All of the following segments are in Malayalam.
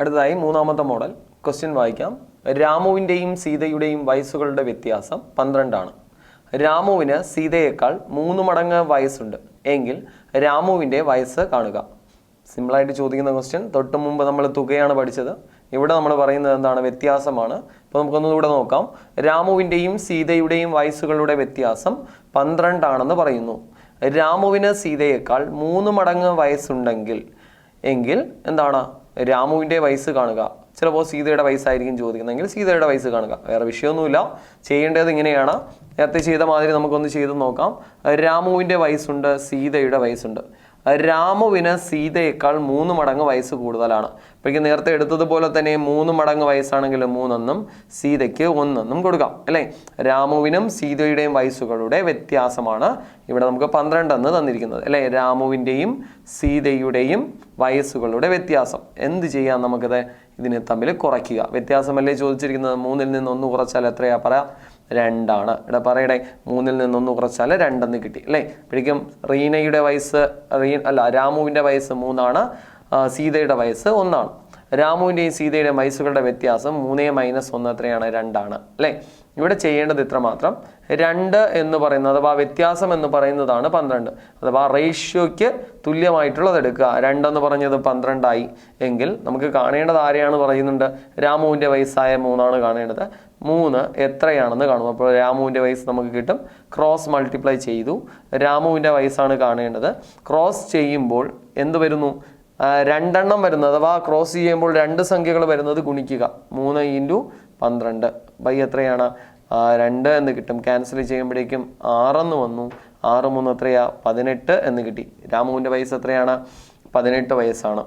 അടുത്തതായി മൂന്നാമത്തെ മോഡൽ ക്വസ്റ്റ്യൻ വായിക്കാം. രാമുവിൻ്റെയും സീതയുടെയും വയസ്സുകളുടെ വ്യത്യാസം 12 ആണ്. രാമുവിന് സീതയേക്കാൾ 3 മടങ്ങ് വയസ്സുണ്ട് എങ്കിൽ രാമുവിൻ്റെ വയസ്സ് കാണുക. സിമ്പിളായിട്ട് ചോദിക്കുന്ന ക്വസ്റ്റ്യൻ. തൊട്ട് മുമ്പ് നമ്മൾ തുകയാണ് പഠിച്ചത്. ഇവിടെ നമ്മൾ പറയുന്നത് എന്താണ്? വ്യത്യാസമാണ്. അപ്പോൾ നമുക്കൊന്നുകൂടെ നോക്കാം. രാമുവിൻ്റെയും സീതയുടെയും വയസ്സുകളുടെ വ്യത്യാസം 12 ആണെന്ന് പറയുന്നു. രാമുവിന് സീതയേക്കാൾ 3 മടങ്ങ് വയസ്സുണ്ടെങ്കിൽ എങ്കിൽ എന്താണ്? രാമുവിൻ്റെ വയസ്സ് കാണുക. ചിലപ്പോൾ സീതയുടെ വയസ്സായിരിക്കും ചോദിക്കുന്നതെങ്കിൽ സീതയുടെ വയസ്സ് കാണുക. വേറെ വിഷയമൊന്നുമില്ല. ചെയ്യേണ്ടത് ഇങ്ങനെയാണ്. നേരത്തെ ചെയ്ത മാതിരി നമുക്കൊന്ന് ചെയ്ത് നോക്കാം. രാമുവിൻ്റെ വയസ്സുണ്ട്, സീതയുടെ വയസ്സുണ്ട്. രാമുവിന് സീതയേക്കാൾ 3 മടങ്ങ് വയസ്സ് കൂടുതലാണ്. അപ്പോഴേക്കും നേരത്തെ എടുത്തതുപോലെ തന്നെ 3 മടങ്ങ് വയസ്സാണെങ്കിൽ 3 എന്നും സീതയ്ക്ക് 1 എന്നും കൊടുക്കാം അല്ലേ. രാമുവിനും സീതയുടെയും വയസ്സുകളുടെ വ്യത്യാസമാണ് ഇവിടെ നമുക്ക് 12 എന്ന് തന്നിരിക്കുന്നത് അല്ലേ. രാമുവിൻ്റെയും സീതയുടെയും വയസ്സുകളുടെ വ്യത്യാസം എന്ത് ചെയ്യാം? നമുക്കത് ഇതിനെ തമ്മിൽ കുറയ്ക്കുക. വ്യത്യാസമല്ലേ ചോദിച്ചിരിക്കുന്നത്. 3-ൽ നിന്ന് 1 കുറച്ചാൽ എത്രയാ? പറയാം, 2 ആണ്. ഇവിടെ പറയണേ 3-ൽ നിന്ന് 1 കുറച്ചാൽ 2 എന്ന് കിട്ടി അല്ലേ. അപ്പോഴേക്കും റീനയുടെ വയസ്സ് രാമുവിൻ്റെ വയസ്സ് 3 ആണ്, സീതയുടെ വയസ്സ് 1 ആണ്. രാമുവിൻ്റെയും സീതയുടെയും വയസ്സുകളുടെ വ്യത്യാസം 3 - 1 എത്രയാണ്? 2 ആണ് അല്ലേ. ഇവിടെ ചെയ്യേണ്ടത് ഇത്ര മാത്രം. 2 എന്ന് പറയുന്നത് അഥവാ വ്യത്യാസം എന്ന് പറയുന്നതാണ് 12. അഥവാ റേഷ്യോയ്ക്ക് തുല്യമായിട്ടുള്ളത് എടുക്കുക. 2 എന്ന് പറഞ്ഞത് 12 ആയി എങ്കിൽ നമുക്ക് കാണേണ്ടത് ആരെയാണ് പറയുന്നുണ്ട്? രാമുവിൻ്റെ വയസ്സായ 3 ആണ് കാണേണ്ടത്. 3 എത്രയാണെന്ന് കാണും. അപ്പോൾ രാമുവിൻ്റെ വയസ്സ് നമുക്ക് കിട്ടും. ക്രോസ് മൾട്ടിപ്ലൈ ചെയ്തു. രാമുവിൻ്റെ വയസ്സാണ് കാണേണ്ടത്. ക്രോസ് ചെയ്യുമ്പോൾ എന്ത് വരുന്നു? 2 എണ്ണം വരുന്നത്. അഥവാ ക്രോസ് ചെയ്യുമ്പോൾ 2 സംഖ്യകൾ വരുന്നത് ഗുണിക്കുക. 3 × 12 ബൈ എത്രയാണ്? 2 എന്ന് കിട്ടും. ക്യാൻസൽ ചെയ്യുമ്പോഴേക്കും 6 എന്ന് വന്നു. 6 3 എത്രയാ? 18 എന്ന് കിട്ടി. രാമുവിൻ്റെ വയസ്സ് എത്രയാണ്? 18 വയസ്സാണ്.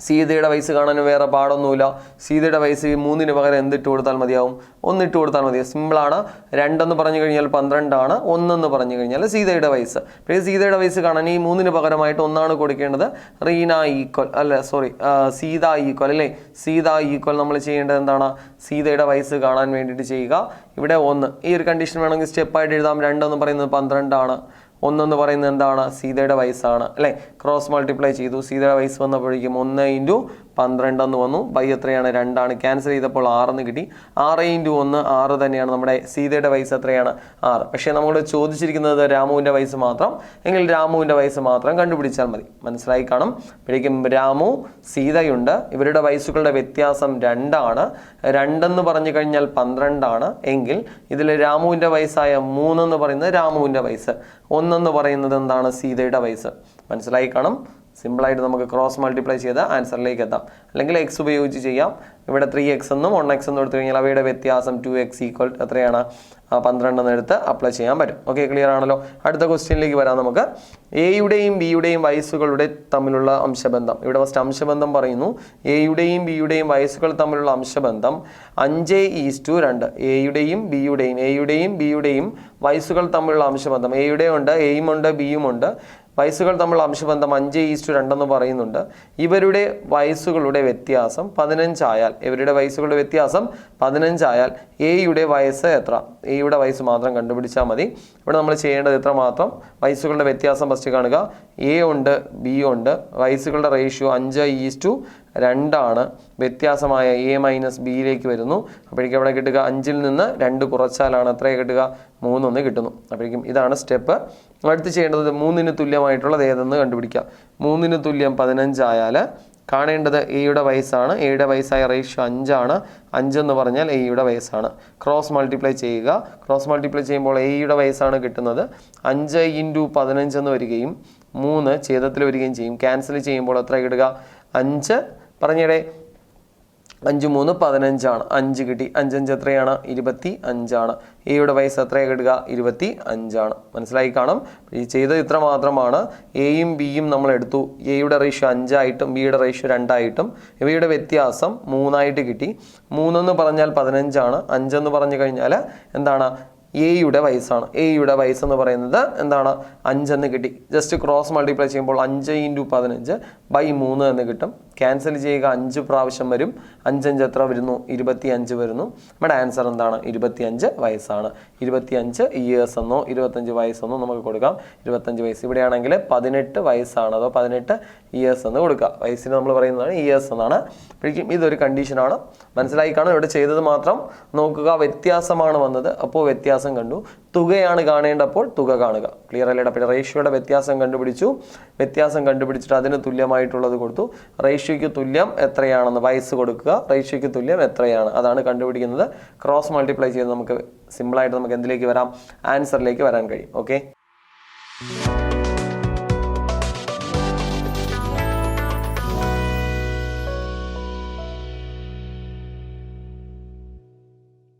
സീതയുടെ വയസ്സ് കാണാൻ വേറെ പാടൊന്നുമില്ല. സീതയുടെ വയസ്സ് 3-ന് പകരം എന്തിട്ട് കൊടുത്താൽ മതിയാവും? 1 ഇട്ട് കൊടുത്താൽ മതിയാവും. സിമ്പിളാണ്. 2 എന്ന് പറഞ്ഞു കഴിഞ്ഞാൽ 12 ആണ്. 1 എന്ന് പറഞ്ഞു കഴിഞ്ഞാൽ സീതയുടെ വയസ്സ്. പക്ഷേ സീതയുടെ വയസ്സ് കാണാൻ ഈ 3-ന് പകരമായിട്ട് 1 ആണ് കൊടുക്കേണ്ടത്. റീന ഈക്വൽ സീത ഈക്വൽ അല്ലേ. സീത ഈക്വൽ നമ്മൾ ചെയ്യേണ്ടത് എന്താണ്? സീതയുടെ വയസ്സ് കാണാൻ വേണ്ടിയിട്ട് ചെയ്യുക. ഇവിടെ 1. ഈ ഒരു കണ്ടീഷൻ വേണമെങ്കിൽ സ്റ്റെപ്പായിട്ട് എഴുതാം. 2 എന്ന് പറയുന്നത് 12 ആണ്. 1 എന്ന് പറയുന്നത് എന്താണ്? സീതയുടെ വയസ്സാണ് അല്ലേ. ക്രോസ് മൾട്ടിപ്ലൈ ചെയ്തു. സീതയുടെ വയസ്സ് വന്നപ്പോഴേക്കും 1 × 12 എന്ന് വന്നു. ബൈ എത്രയാണ്? 2 ആണ്. ക്യാൻസൽ ചെയ്തപ്പോൾ 6 എന്ന് കിട്ടി. 6 × 1 6 തന്നെയാണ്. നമ്മുടെ സീതയുടെ വയസ്സ് എത്രയാണ്? 6. പക്ഷേ നമ്മളോട് ചോദിച്ചിരിക്കുന്നത് രാമുവിൻ്റെ വയസ്സ് മാത്രം. എങ്കിൽ രാമുവിൻ്റെ വയസ്സ് മാത്രം കണ്ടുപിടിച്ചാൽ മതി. മനസ്സിലായി കാണും. അപ്പോഴേക്കും രാമു, സീതയുണ്ട്. ഇവരുടെ വയസ്സുകളുടെ വ്യത്യാസം 2 ആണ്. 2 എന്ന് പറഞ്ഞു കഴിഞ്ഞാൽ 12 ആണ്. എങ്കിൽ ഇതിൽ രാമുവിൻ്റെ വയസ്സായ 3 എന്ന് പറയുന്നത് രാമുവിൻ്റെ വയസ്സ്. 1 എന്ന് പറയുന്നത് എന്താണ്? സീതയുടെ വയസ്സ്. മനസ്സിലായി കാണും. സിമ്പിളായിട്ട് നമുക്ക് ക്രോസ് മൾട്ടിപ്ലൈ ചെയ്ത് ആൻസറിലേക്ക് എത്താം. അല്ലെങ്കിൽ എക്സ് ഉപയോഗിച്ച് ചെയ്യാം. ഇവിടെ 3x എന്നും 1x എന്നും എടുത്തു കഴിഞ്ഞാൽ അവയുടെ വ്യത്യാസം 2x ഈക്വൽ എത്രയാണ്? 12 എന്ന് എടുത്ത് അപ്ലൈ ചെയ്യാൻ പറ്റും. ഓക്കെ, ക്ലിയർ ആണല്ലോ. അടുത്ത ക്വസ്റ്റ്യനിലേക്ക് വരാം നമുക്ക്. എയുടെയും ബിയുടെയും വയസ്സുകളുടെ തമ്മിലുള്ള അംശബന്ധം. ഇവിടെ ഫസ്റ്റ് അംശബന്ധം പറയുന്നു. എയുടെയും ബിയുടെയും വയസ്സുകൾ തമ്മിലുള്ള അംശബന്ധം 5:2. എയുടെയും ബിയുടെയും വയസ്സുകൾ തമ്മിലുള്ള അംശബന്ധം. എയുടെ ഉണ്ട്, എയും ഉണ്ട്, ബിയും ഉണ്ട്. വയസ്സുകൾ തമ്മിലുള്ള അംശബന്ധം 5:2 എന്ന് പറയുന്നുണ്ട്. ഇവരുടെ വയസ്സുകളുടെ വ്യത്യാസം 15 ആയാൽ, ഇവരുടെ വയസ്സുകളുടെ വ്യത്യാസം 15 ആയാൽ എയുടെ വയസ്സ് എത്ര? എയുടെ വയസ്സ് മാത്രം കണ്ടുപിടിച്ചാൽ മതി. ഇവിടെ നമ്മൾ ചെയ്യേണ്ടത് ഇത്ര മാത്രം. വയസ്സുകളുടെ വ്യത്യാസം ഫസ്റ്റ് കാണുക. എ ഉണ്ട്, ബി ഉണ്ട്. വയസ്സുകളുടെ റേഷ്യോ 5:2 ആണ്. വ്യത്യാസമായ A - ബിയിലേക്ക് വരുന്നു. അപ്പോഴേക്കും അവിടെ കിട്ടുക 5-ൽ നിന്ന് 2 കുറച്ചാലാണ് എത്രയാണ് കിട്ടുക? 3 എന്ന് കിട്ടുന്നു. അപ്പോഴേക്കും ഇതാണ് സ്റ്റെപ്പ്. അടുത്ത് ചെയ്യേണ്ടത് 3-ന് തുല്യമായിട്ടുള്ളത് ഏതെന്ന് കണ്ടുപിടിക്കുക. 3-ന് തുല്യം 15 ആയാൽ കാണേണ്ടത് എയുടെ വയസ്സാണ്. എയുടെ വയസ്സായ റേഷ്യോ 5 ആണ്. 5 എന്ന് പറഞ്ഞാൽ എയുടെ വയസ്സാണ്. ക്രോസ് മൾട്ടിപ്ലൈ ചെയ്യുക. ക്രോസ് മൾട്ടിപ്ലൈ ചെയ്യുമ്പോൾ എയുടെ വയസ്സാണ് കിട്ടുന്നത്. 5 × 15 എന്ന് വരികയും 3 ഛേദത്തിൽ വരികയും ചെയ്യും. ക്യാൻസൽ ചെയ്യുമ്പോൾ എത്ര കിട്ടുക? 5 പറഞ്ഞേടെ. 5 3 15 ആണ്. 5 കിട്ടി. 5 5 എത്രയാണ്? 25 ആണ്. എയുടെ വയസ്സ് എത്രയാണ് കിട്ടുക? 25 ആണ്. മനസ്സിലായി കാണും. ഈ ചെയ്തത് ഇത്ര മാത്രമാണ്. എയും ബിയും നമ്മൾ എടുത്തു. എയുടെ റേഷ്യോ 5 ആയിട്ടും ബിയുടെ റേഷ്യോ 2 ആയിട്ടും ഇവയുടെ വ്യത്യാസം 3 ആയിട്ട് കിട്ടി. 3 എന്ന് പറഞ്ഞാൽ 15 ആണ്. 5 എന്ന് പറഞ്ഞു കഴിഞ്ഞാൽ എന്താണ്? എയുടെ വയസ്സാണ്. എയുടെ വയസ്സ് എന്ന് പറയുന്നത് എന്താണ്? 5 എന്ന് കിട്ടി. ജസ്റ്റ് ക്രോസ് മൾട്ടിപ്ലൈ ചെയ്യുമ്പോൾ 5 × 15 ബൈ 3 എന്ന് കിട്ടും. ക്യാൻസൽ ചെയ്യുക 5 പ്രാവശ്യം വരും. 5 എത്ര വരുന്നു? 25 വരുന്നു. നമ്മുടെ ആൻസർ എന്താണ്? 25 വയസ്സാണ്. 25 ഇയേഴ്സ് എന്നോ 25 വയസ്സെന്നോ നമുക്ക് കൊടുക്കാം. 25 വയസ്സ്. ഇവിടെയാണെങ്കിൽ 18 വയസ്സാണ്, അതോ 18 ഇയേഴ്സ് എന്ന് കൊടുക്കുക. വയസ്സിന് നമ്മൾ പറയുന്നതാണ് ഇയേഴ്സ് എന്നാണ്. അപ്പോഴേക്കും ഇതൊരു കണ്ടീഷനാണ്. മനസ്സിലായി കാണും. ഇവിടെ ചെയ്തത് മാത്രം നോക്കുക, വ്യത്യാസമാണ് വന്നത്, അപ്പോൾ വ്യത്യാസം കണ്ടു. തുകയാണ് കാണേണ്ടപ്പോൾ തുക കാണുക. ക്ലിയർ അല്ലേ? അപ്പോൾ റേഷ്യോയുടെ വ്യത്യാസം കണ്ടുപിടിച്ചു. വ്യത്യാസം കണ്ടുപിടിച്ചിട്ട് അതിന് തുല്യമായിട്ടുള്ളത് കൊടുത്തു. റേഷ്യോയ്ക്ക് തുല്യം എത്രയാണെന്ന് വയസ്സ് കൊടുക്കുക. റേഷ്യോയ്ക്ക് തുല്യം എത്രയാണ് അതാണ് കണ്ടുപിടിക്കുന്നത്. ക്രോസ് മൾട്ടിപ്ലൈ ചെയ്ത് നമുക്ക് സിമ്പിളായിട്ട് നമുക്ക് എന്തിലേക്ക് വരാം? ആൻസറിലേക്ക് വരാൻ കഴിയും. ഓക്കെ.